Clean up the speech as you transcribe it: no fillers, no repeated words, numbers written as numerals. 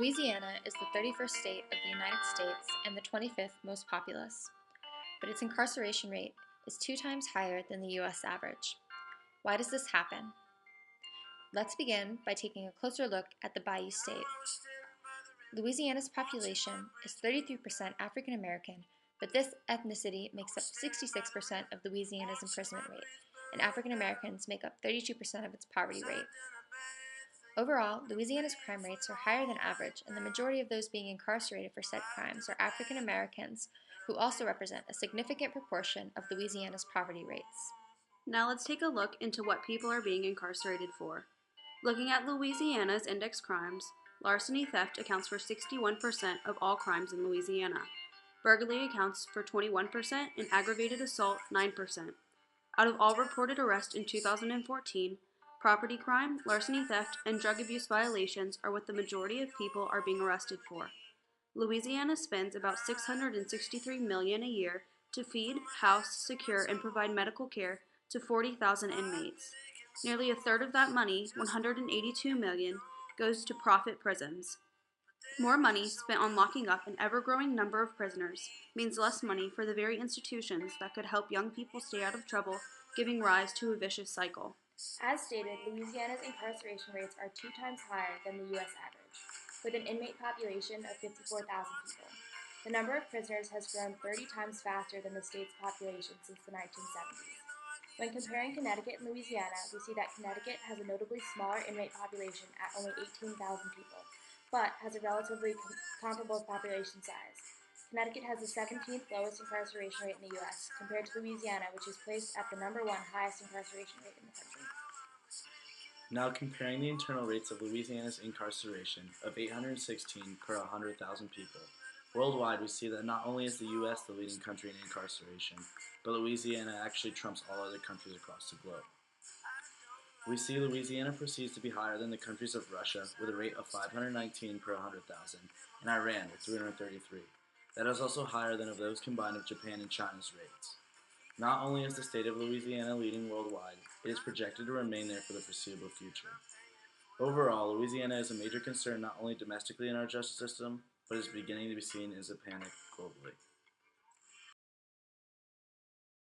Louisiana is the 31st state of the United States and the 25th most populous, but its incarceration rate is 2 times higher than the U.S. average. Why does this happen? Let's begin by taking a closer look at the Bayou State. Louisiana's population is 33% African American, but this ethnicity makes up 66% of Louisiana's imprisonment rate, and African Americans make up 32% of its poverty rate. Overall, Louisiana's crime rates are higher than average, and the majority of those being incarcerated for said crimes are African Americans, who also represent a significant proportion of Louisiana's poverty rates. Now let's take a look into what people are being incarcerated for. Looking at Louisiana's index crimes, larceny theft accounts for 61% of all crimes in Louisiana. Burglary accounts for 21% and aggravated assault 9%. Out of all reported arrests in 2014, property crime, larceny theft, and drug abuse violations are what the majority of people are being arrested for. Louisiana spends about $663 million a year to feed, house, secure, and provide medical care to 40,000 inmates. Nearly a third of that money, $182 million, goes to profit prisons. More money spent on locking up an ever-growing number of prisoners means less money for the very institutions that could help young people stay out of trouble, giving rise to a vicious cycle. As stated, Louisiana's incarceration rates are 2 times higher than the U.S. average, with an inmate population of 54,000 people. The number of prisoners has grown 30 times faster than the state's population since the 1970s. When comparing Connecticut and Louisiana, we see that Connecticut has a notably smaller inmate population at only 18,000 people, but has a relatively comparable population size. Connecticut has the 17th lowest incarceration rate in the U.S., compared to Louisiana, which is placed at the #1 highest incarceration rate in the country. Now comparing the internal rates of Louisiana's incarceration of 816 per 100,000 people. Worldwide, we see that not only is the U.S. the leading country in incarceration, but Louisiana actually trumps all other countries across the globe. We see Louisiana proceeds to be higher than the countries of Russia with a rate of 519 per 100,000 and Iran with 333. That is also higher than of those combined of Japan and China's rates. Not only is the state of Louisiana leading worldwide, it is projected to remain there for the foreseeable future. Overall, Louisiana is a major concern not only domestically in our justice system, but is beginning to be seen as a panic globally.